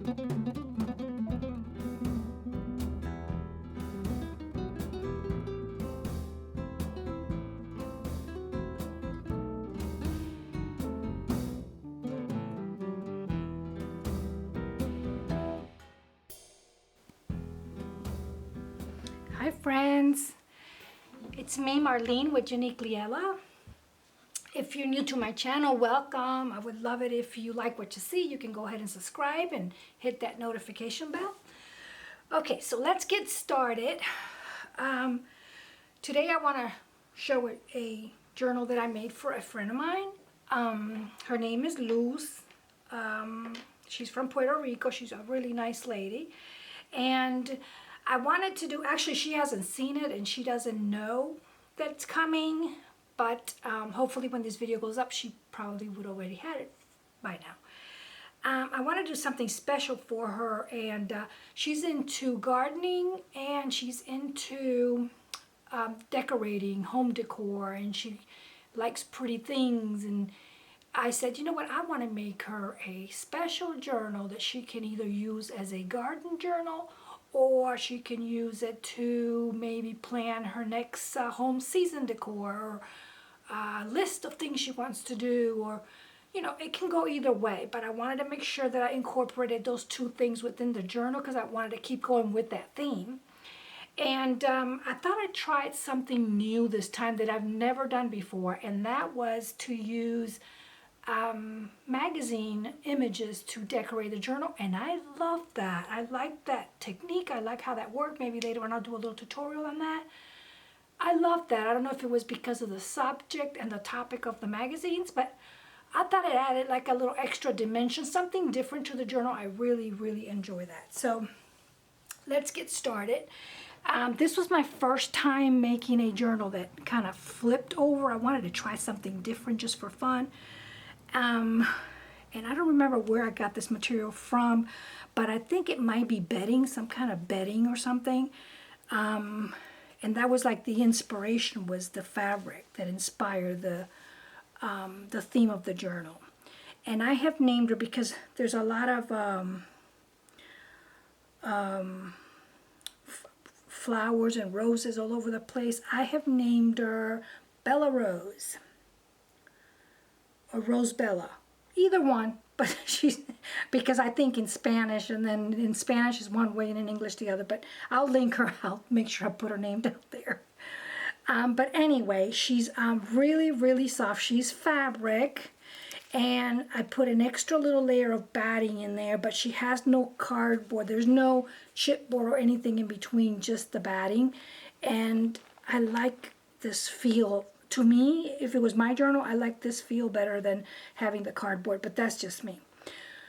Hi friends, it's me Marlene with Uniquely Ella. If you're new to my channel, welcome. I would love it if you like what you see. You can go ahead and subscribe and hit that notification bell. Okay, so let's get started. Today I want to show a journal that I made for a friend of mine. Her name is Luz. She's from Puerto Rico. She's a really nice lady. And I wanted to do, actually she hasn't seen it and she doesn't know that it's coming, but hopefully when this video goes up, she probably would already had it by now. I want to do something special for her, and she's into gardening and she's into decorating, home decor, and she likes pretty things. And I said, you know what, I want to make her a special journal that she can either use as a garden journal or she can use it to maybe plan her next home season decor or list of things she wants to do, or you know, it can go either way. But I wanted to make sure that I incorporated those two things within the journal because I wanted to keep going with that theme. And I thought I'd try something new this time that I've never done before, and that was to use magazine images to decorate the journal, and I love that. I like that technique. I like how that worked. Maybe later on I'll do a little tutorial on that. I love that. I don't know if it was because of the subject and the topic of the magazines, but I thought it added like a little extra dimension, something different to the journal. I really enjoy that. So let's get started. This was my first time making a journal that kind of flipped over. I wanted to try something different just for fun. And I don't remember where I got this material from, but I think it might be bedding, some kind of bedding or something. And that was like the inspiration, was the fabric that inspired the theme of the journal. And I have named her because there's a lot of flowers and roses all over the place. I have named her Bella Rose or Rosabella, either one, but she's, because I think in Spanish, and then in Spanish is one way and in English the other, but I'll link her. I'll make sure I put her name down there. But anyway, she's really soft. She's fabric, and I put an extra little layer of batting in there, but she has no cardboard. There's no chipboard or anything in between, just the batting. And I like this feel. To me, if it was my journal, I like this feel better than having the cardboard, but that's just me.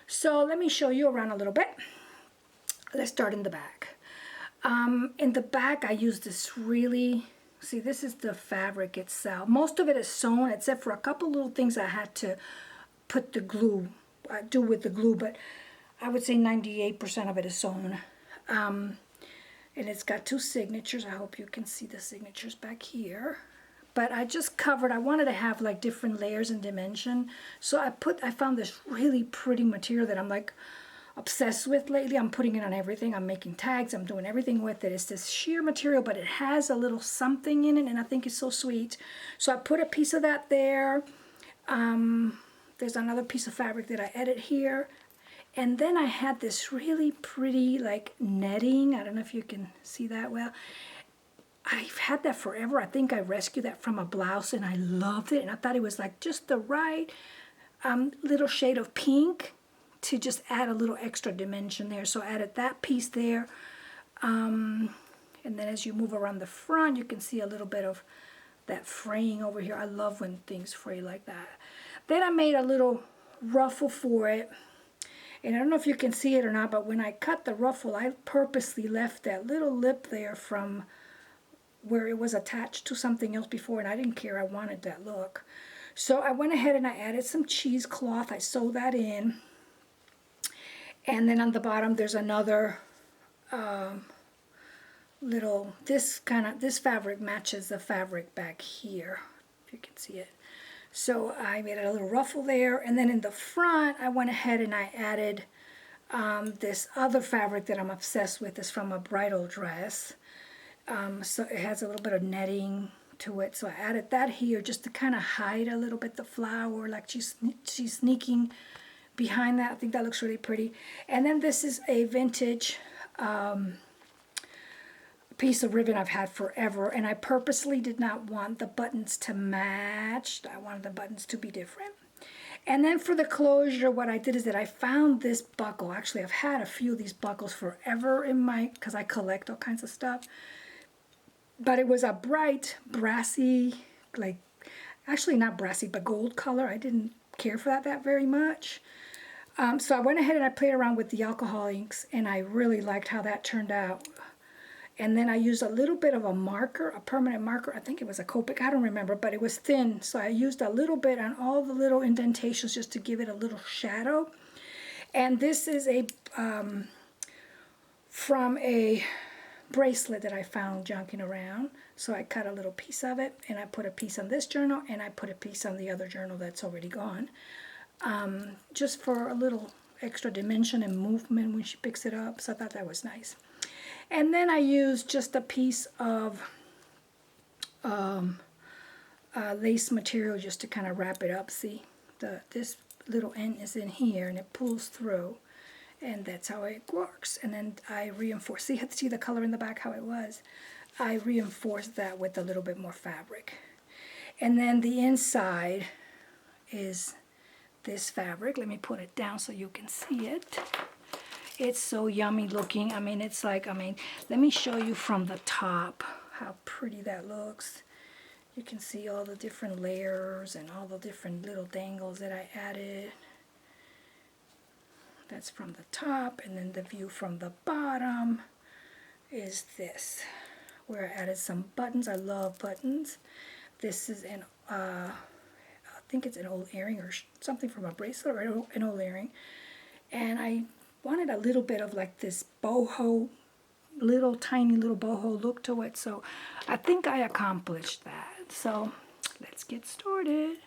So let me show you around a little bit. Let's start in the back. In the back, I use this really, see, this is the fabric itself. Most of it is sewn, except for a couple little things I had to put the glue, do with the glue, but I would say 98% of it is sewn. And it's got two signatures. I hope you can see the signatures back here. But I just covered, I wanted to have like different layers and dimension. So I found this really pretty material that I'm like obsessed with lately. I'm putting it on everything. I'm making tags. I'm doing everything with it. It's this sheer material, but it has a little something in it, and I think it's so sweet. So I put a piece of that there. There's another piece of fabric that I added here. And then I had this really pretty like netting. I don't know if you can see that well. I've had that forever. I think I rescued that from a blouse, and I loved it. And I thought it was like just the right little shade of pink to just add a little extra dimension there. So I added that piece there. And then as you move around the front, you can see a little bit of that fraying over here. I love when things fray like that. Then I made a little ruffle for it. And I don't know if you can see it or not, but when I cut the ruffle, I purposely left that little lip there from where it was attached to something else before, and I didn't care. I wanted that look. So I went ahead and I added some cheesecloth. I sewed that in. And then on the bottom there's another little, this fabric matches the fabric back here, if you can see it. So I made a little ruffle there, and then in the front I went ahead and I added This other fabric that I'm obsessed with is from a bridal dress. So it has a little bit of netting to it. So I added that here just to kind of hide a little bit the flower, like she's sneaking behind that. I think that looks really pretty. And then this is a vintage piece of ribbon I've had forever, and I purposely did not want the buttons to match. I wanted the buttons to be different. And then for the closure, what I did is that I found this buckle. Actually, I've had a few of these buckles forever in my, because I collect all kinds of stuff. But it was a bright, brassy, like, actually not brassy, but gold color. I didn't care for that very much. So I went ahead and I played around with the alcohol inks, and I really liked how that turned out. And then I used a little bit of a marker, a permanent marker. I think it was a Copic, I don't remember, but it was thin. So I used a little bit on all the little indentations just to give it a little shadow. And this is a from a bracelet that I found junking around. So I cut a little piece of it, and I put a piece on this journal, and I put a piece on the other journal that's already gone. Just for a little extra dimension and movement when she picks it up. So I thought that was nice. And then I used just a piece of lace material just to kind of wrap it up. See, this little end is in here and it pulls through, and that's how it works. And then I reinforce. See the color in the back, how it was? I reinforced that with a little bit more fabric. And then the inside is this fabric. Let me put it down so you can see it. It's so yummy looking. I mean, it's like, let me show you from the top how pretty that looks. You can see all the different layers and all the different little dangles that I added. That's from the top, and then the view from the bottom is this, where I added some buttons. I love buttons. This is an, I think it's an old earring or something from a bracelet or an old earring. And I wanted a little bit of like this boho, tiny little boho look to it. So I think I accomplished that. So let's get started.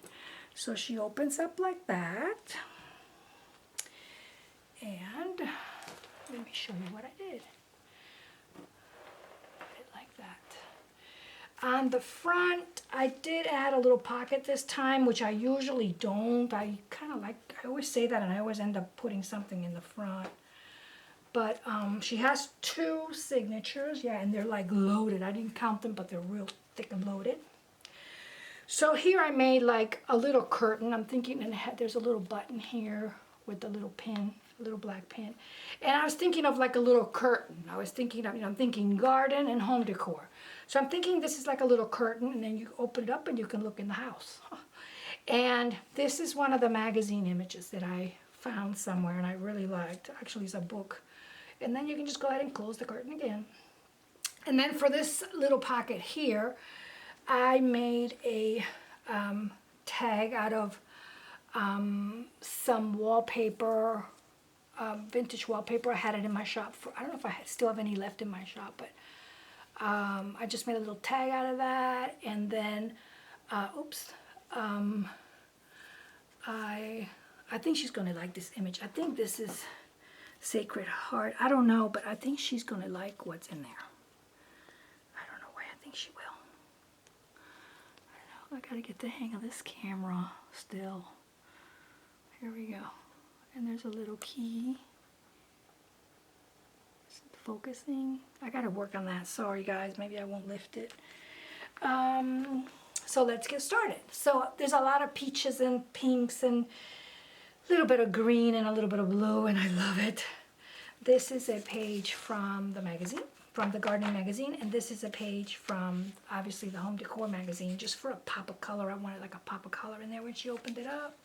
So she opens up like that. And let me show you what I did. Put it like that. On the front, I did add a little pocket this time, which I usually don't. I kind of like, I always say that, and I always end up putting something in the front. But she has 2 signatures, yeah, and they're like loaded. I didn't count them, but they're real thick and loaded. So here I made like a little curtain. I'm thinking, and there's a little button here with a little pin, a little black pin. And I was thinking of like a little curtain. I was thinking of, I'm thinking garden and home decor. So I'm thinking this is like a little curtain, and then you open it up and you can look in the house. And this is one of the magazine images that I found somewhere and I really liked. Actually, it's a book. And then you can just go ahead and close the curtain again. And then for this little pocket here, I made a tag out of some wallpaper, vintage wallpaper. I had it in my shop. I don't know if I still have any left in my shop, but I just made a little tag out of that. And then, I think she's going to like this image. I think this is Sacred Heart. I don't know, but I think she's going to like what's in there. I don't know why. I think she will. I got to get the hang of this camera still. Here we go. And there's a little key. Is it focusing? I got to work on that. Sorry, guys. Maybe I won't lift it. So let's get started. So there's a lot of peaches and pinks and a little bit of green and a little bit of blue, and I love it. This is a page from the magazine, from the gardening magazine, and this is a page from, obviously, the home decor magazine, just for a pop of color. I wanted like a pop of color in there when she opened it up.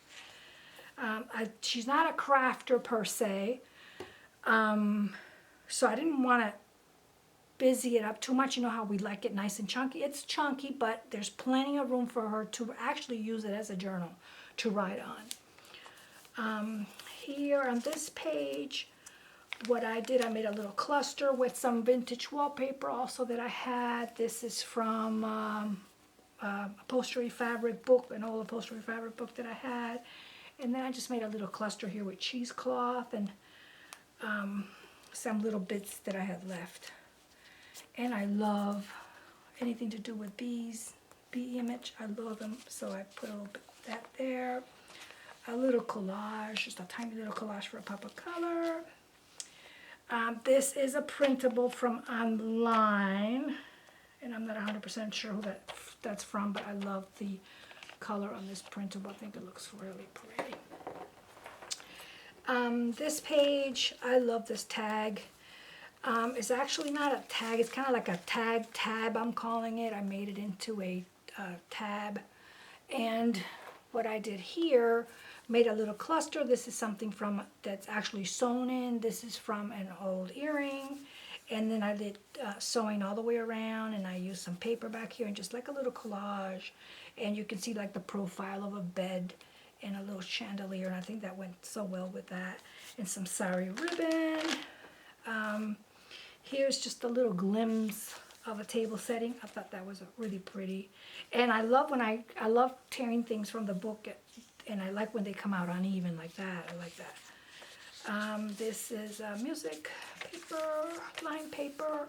She's not a crafter per se, so I didn't want to busy it up too much. You know how we like it nice and chunky. It's chunky, but there's plenty of room for her to actually use it as a journal to write on. Here on this page, what I did, I made a little cluster with some vintage wallpaper also that I had. This is from upholstery fabric book, an old upholstery fabric book that I had. And then I just made a little cluster here with cheesecloth and some little bits that I had left. And I love anything to do with bees, bee image. I love them, so I put a little bit of that there. A little collage, just a tiny little collage for a pop of color. This is a printable from online, and I'm not 100% sure who that's from, but I love the color on this printable. I think it looks really pretty. This page, I love this tag. It's actually not a tag, it's kind of like a tag tab, I'm calling it. I made it into a tab. And what I did here, made a little cluster. This is something from that's actually sewn in. This is from an old earring. And then I did sewing all the way around, and I used some paper back here and just like a little collage. And you can see like the profile of a bed and a little chandelier, and I think that went so well with that. And some sari ribbon. Here's just a little glimpse of a table setting. I thought that was really pretty. And I love when I love tearing things from the book, and I like when they come out uneven like that. I like that. This is music paper, line paper.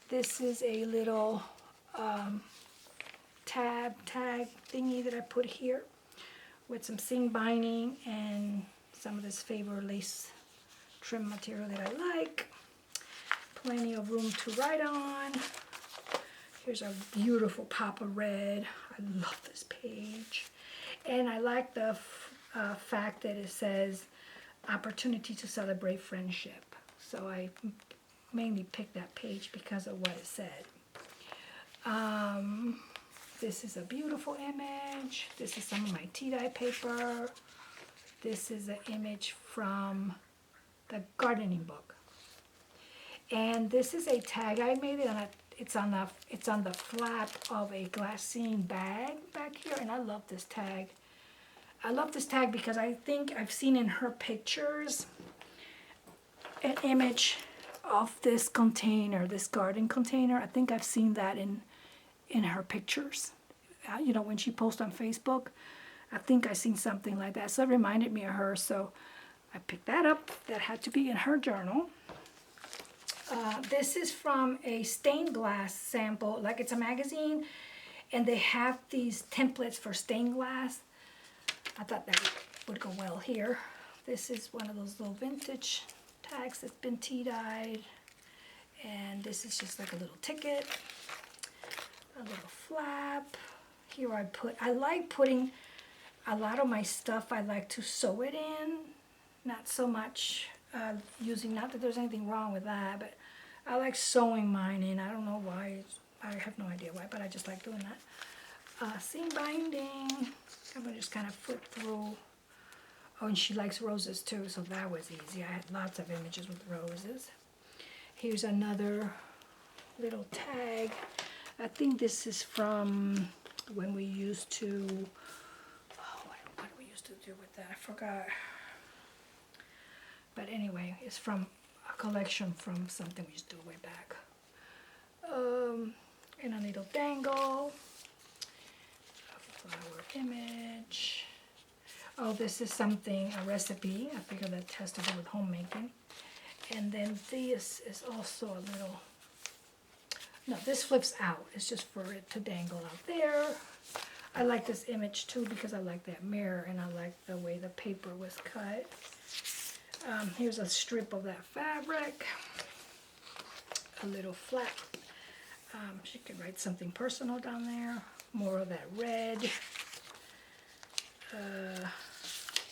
This is a little tag thingy that I put here with some seam binding and some of this Faber lace trim material that I like. Plenty of room to write on. Here's a beautiful pop of red. I love this page. And I like the fact that it says opportunity to celebrate friendship. So I mainly picked that page because of what it said. This is a beautiful image. This is some of my tea-dye paper. This is an image from the gardening book. And this is a tag. I made it on a, it's on the flap of a glassine bag back here, and I love this tag. I love this tag because I think I've seen in her pictures an image of this container, this garden container. I think I've seen that in her pictures. You know, when she posts on Facebook, I think I've seen something like that. So it reminded me of her, so I picked that up. That had to be in her journal. This is from a stained glass sample, like it's a magazine, and they have these templates for stained glass. I thought that would go well here. This is one of those little vintage tags that's been tea-dyed, and this is just like a little ticket, a little flap. Here I like putting a lot of my stuff, I like to sew it in, not so much using, not that there's anything wrong with that, but I like sewing mine in. I don't know why. I have no idea why, but I just like doing that. Seam binding. I'm going to just kind of flip through. Oh, and she likes roses too, so that was easy. I had lots of images with roses. Here's another little tag. I think this is from when we used to, oh, what did we used to do with that? I forgot. But anyway, it's from a collection from something we used to do way back. And a little dangle, a flower image. Oh, this is something, a recipe. I figured that has to do with homemaking. And then this is also a little, no, this flips out. It's just for it to dangle out there. I like this image too because I like that mirror and I like the way the paper was cut. Here's a strip of that fabric, a little flap. She could write something personal down there. More of that red.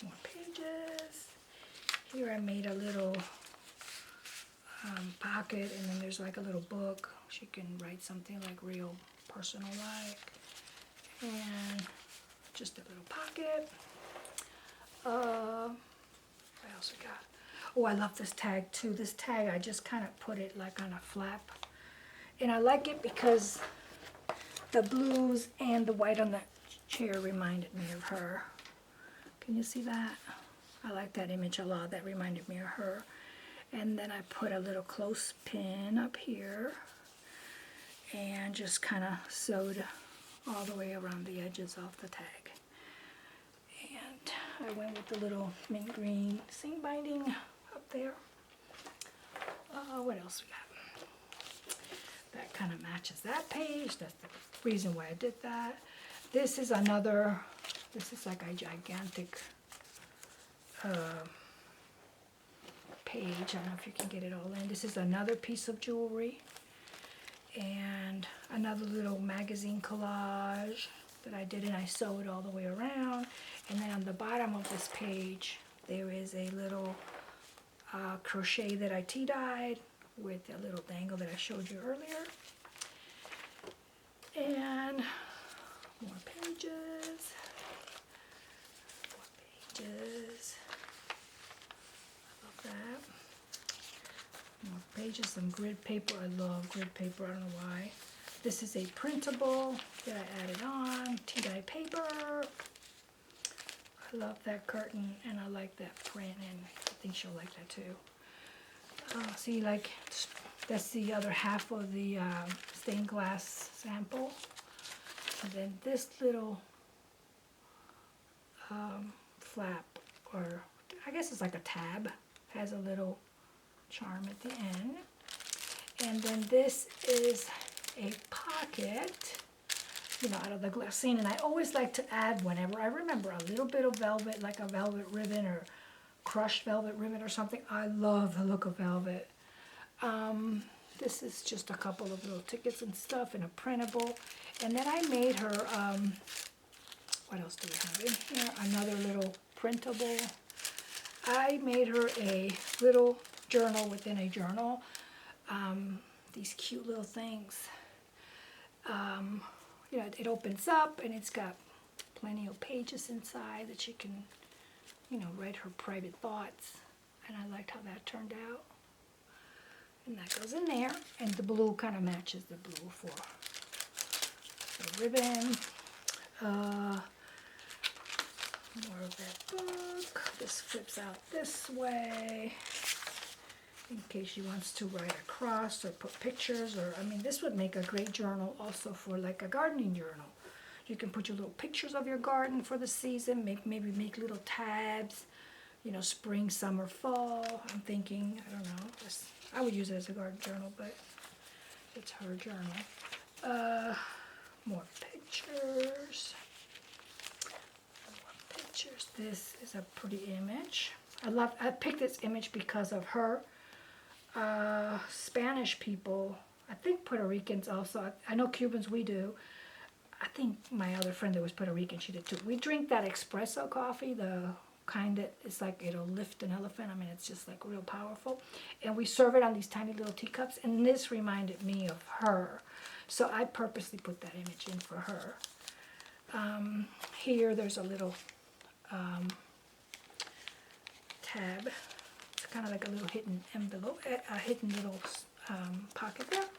More pages. Here I made a little pocket, and then there's like a little book. She can write something like real personal like. And just a little pocket. What else we got? Oh, I love this tag too. This tag, I just kind of put it like on a flap. And I like it because the blues and the white on the chair reminded me of her. Can you see that? I like that image a lot. That reminded me of her. And then I put a little clothespin up here and just kind of sewed all the way around the edges of the tag. And I went with the little mint green seam binding up there. What else we got? That kind of matches that page. That's the reason why I did that. This is another, this is like a gigantic page. I don't know if you can get it all in. This is another piece of jewelry and another little magazine collage that I did, and I sewed all the way around. And then on the bottom of this page there is a little crochet that I tea-dyed with a little dangle that I showed you earlier. And more pages. More pages. I love that. More pages, some grid paper. I love grid paper, I don't know why. This is a printable that I added on, tea-dye paper. I love that curtain and I like that print, and I think she'll like that too. See, like, that's the other half of the stained glass sample. And then this little flap, or I guess it's like a tab, has a little charm at the end. And then this is a pocket, you know, out of the glassine, and I always like to add, whenever I remember, a little bit of velvet, like a velvet ribbon or crushed velvet ribbon or something. I love the look of velvet. This is just a couple of little tickets and stuff and a printable. And then I made her, what else do we have in here? Another little printable. I made her a little journal within a journal. These cute little things. You know, it opens up and it's got plenty of pages inside that she can, you know, write her private thoughts. And I liked how that turned out. And that goes in there, and the blue kind of matches the blue for the ribbon. More of that book. This flips out this way in case she wants to write across or put pictures, or, I mean, this would make a great journal also for like a gardening journal. You can put your little pictures of your garden for the season, maybe make little tabs, you know, spring, summer, fall. I'm thinking, I don't know, I would use it as a garden journal, but it's her journal. More pictures. More pictures. This is a pretty image. I picked this image because of her. Spanish people, I think Puerto Ricans also, I know Cubans we do. I think my other friend that was Puerto Rican, she did too. We drink that espresso coffee, the kind that it's like it'll lift an elephant. I mean, it's just like real powerful. And we serve it on these tiny little teacups, and this reminded me of her. So I purposely put that image in for her. Here there's a little tab. It's kind of like a little hidden envelope, a hidden little pocket there.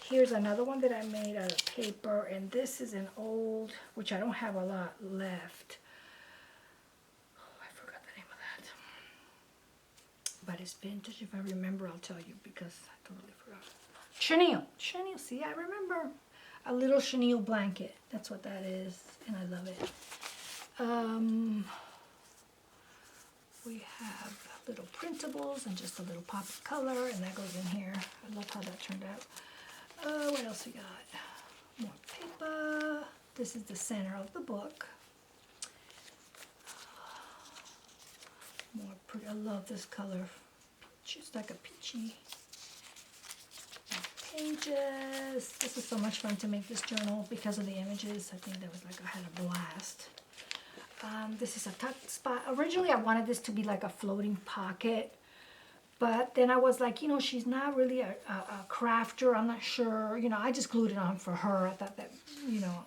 Here's another one that I made out of paper, and this is an old, which I don't have a lot left. Oh, I forgot the name of that. But it's vintage. If I remember, I'll tell you, because I totally forgot. Chenille. Chenille, see, I remember. A little chenille blanket. That's what that is, and I love it. We have little printables and just a little pop of color, and that goes in here. I love how that turned out. What else we got? More paper. This is the center of the book. More pretty. I love this color. It's like a peachy. More pages. This is so much fun to make this journal because of the images. I think that was like, I had a blast. This is a tuck spot. Originally I wanted this to be like a floating pocket, but then I was like, you know, she's not really a crafter. I'm not sure. You know, I just glued it on for her. I thought that, you know,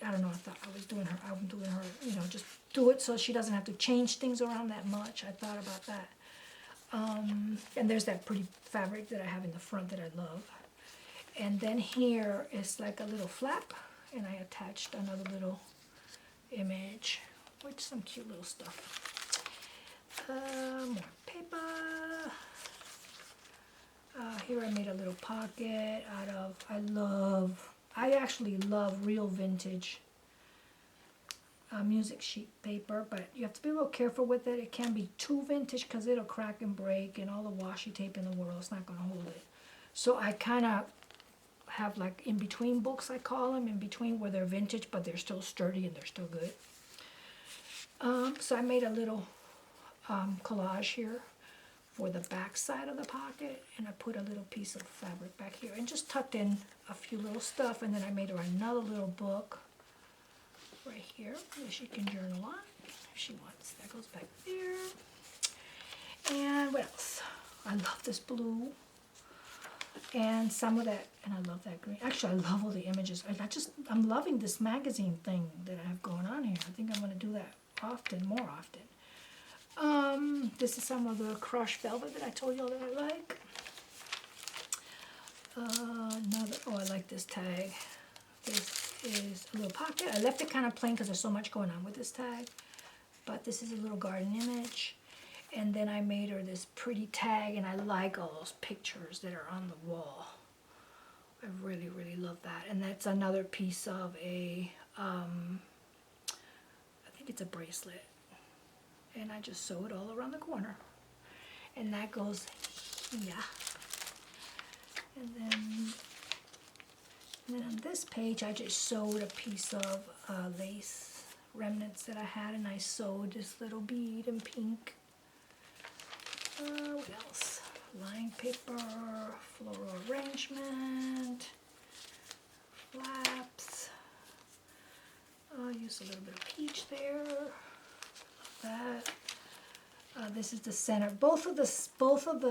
I don't know, I thought I was doing her, I'm doing her, you know, just do it so she doesn't have to change things around that much. I thought about that. And there's that pretty fabric that I have in the front that I love. And then here is like a little flap, and I attached another little image with some cute little stuff. More paper. Here I made a little pocket out of, I actually love real vintage music sheet paper, but you have to be a little careful with it. It can be too vintage because it'll crack and break, and all the washi tape in the world is not going to hold it. So I kind of have like in between books, I call them, in between where they're vintage but they're still sturdy and they're still good. So I made a little collage here for the back side of the pocket, and I put a little piece of fabric back here and just tucked in a few little stuff, and then I made her another little book right here that she can journal on if she wants. That goes back there. And what else? I love this blue and some of that, and I love that green. Actually, I love all the images. I'm loving this magazine thing that I have going on here. I think I'm going to do that often, more often. This is some of the crushed velvet that I told you all that I like. I like this tag. This is a little pocket. I left it kind of plain because there's so much going on with this tag. But this is a little garden image. And then I made her this pretty tag, and I like all those pictures that are on the wall. I really, really love that. And that's another piece of a, I think it's a bracelet. And I just sew it all around the corner. And that goes here. And then on this page, I just sewed a piece of lace remnants that I had, and I sewed this little bead in pink. What else? Lined paper, floral arrangement, flaps. I'll use a little bit of peach there. Love that. This is the center. Both of the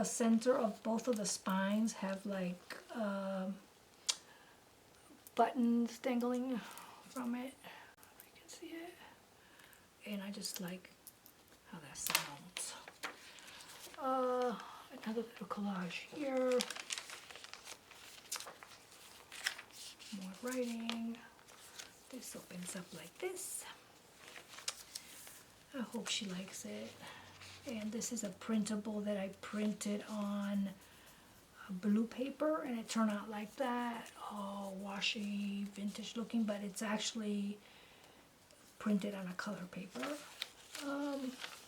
center of both of the spines have like buttons dangling from it. If you can see it. And I just like how that sounds. Another little collage here. More writing. This opens up like this. I hope she likes it. And this is a printable that I printed on blue paper, and it turned out like that. All washy, vintage looking, but it's actually printed on a color paper.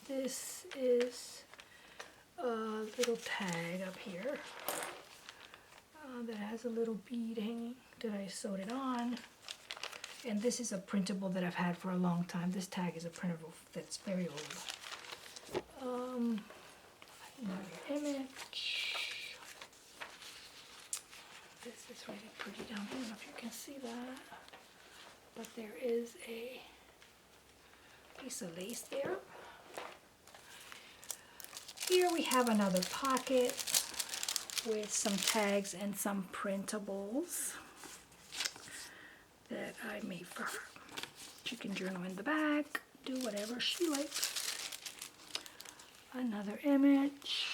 This is a little tag up here that has a little bead hanging that I sewed it on. And this is a printable that I've had for a long time. This tag is a printable that's very old. Another image. This is really pretty down here. I don't know if you can see that. But there is a piece of lace there. Here we have another pocket with some tags and some printables that I made for her. She can journal in the back, do whatever she likes. Another image.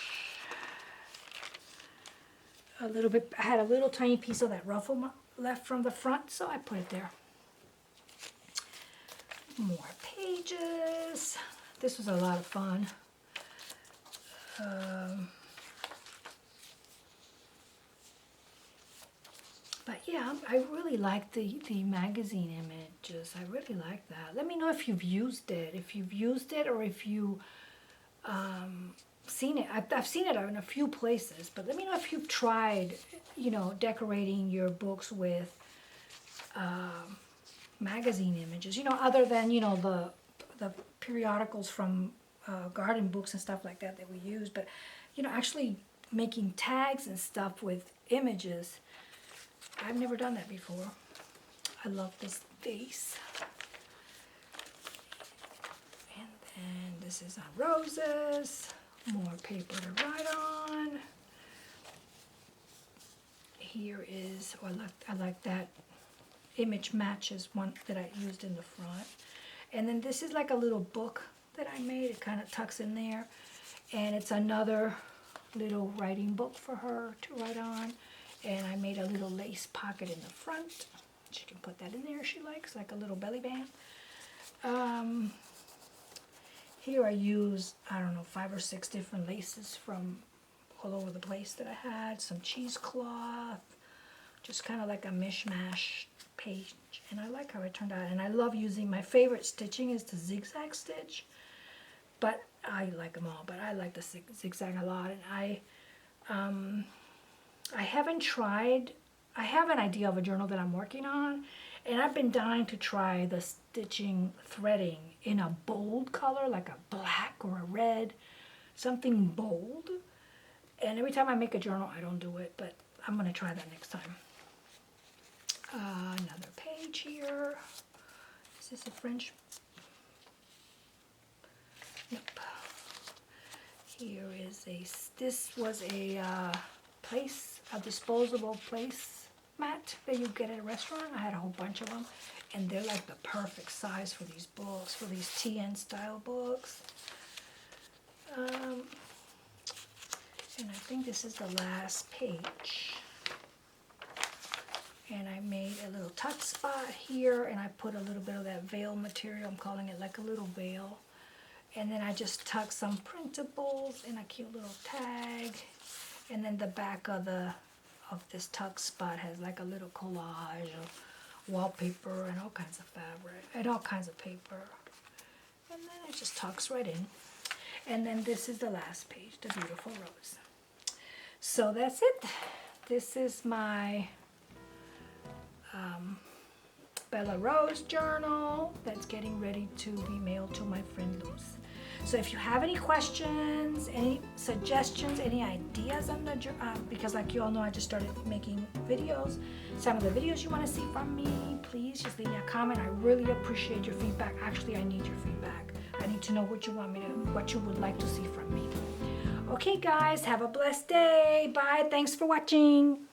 A little bit, I had a little tiny piece of that ruffle left from the front, so I put it there. More pages. This was a lot of fun. But yeah, I really like the magazine images. I really like that. Let me know if you've used it. If you've used it, or if you seen it. I've seen it in a few places, but let me know if you've tried, you know, decorating your books with magazine images. You know, other than, you know, the periodicals from garden books and stuff like that we use, but you know, actually making tags and stuff with images. I've never done that before. I love this vase. And then this is on roses. More paper to write on. Here is, oh, I like that image matches one that I used in the front. And then this is like a little book that I made. It kind of tucks in there. And it's another little writing book for her to write on. And I made a little lace pocket in the front. She can put that in there if she likes, like a little belly band. Here I use, I don't know, 5 or 6 different laces from all over the place that I had. Some cheesecloth, just kind of like a mishmash page, and I like how it turned out. And I love using, my favorite stitching is the zigzag stitch, but I like them all, but I like the zigzag a lot. And I haven't tried, I have an idea of a journal that I'm working on, and I've been dying to try the stitching threading in a bold color, like a black or a red, something bold. And every time I make a journal, I don't do it, but I'm going to try that next time. Another page here. Is this a French? Nope. Here is this was a disposable place mat that you get at a restaurant. I had a whole bunch of them, and they're like the perfect size for these books, for these TN style books. And I think this is the last page. And I made a little tuck spot here, and I put a little bit of that veil material. I'm calling it like a little veil. And then I just tuck some printables in a cute little tag. And then the back of this tuck spot has like a little collage of wallpaper and all kinds of fabric and all kinds of paper. And then it just tucks right in. And then this is the last page, the beautiful rose. So that's it. This is my Bella Rose journal that's getting ready to be mailed to my friend Luz. So if you have any questions, any suggestions, any ideas on the because like you all know, I just started making videos. Some of the videos you want to see from me, please just leave me a comment. I really appreciate your feedback. Actually, I need your feedback. I need to know what you want me to, what you would like to see from me. Okay, guys, have a blessed day. Bye. Thanks for watching.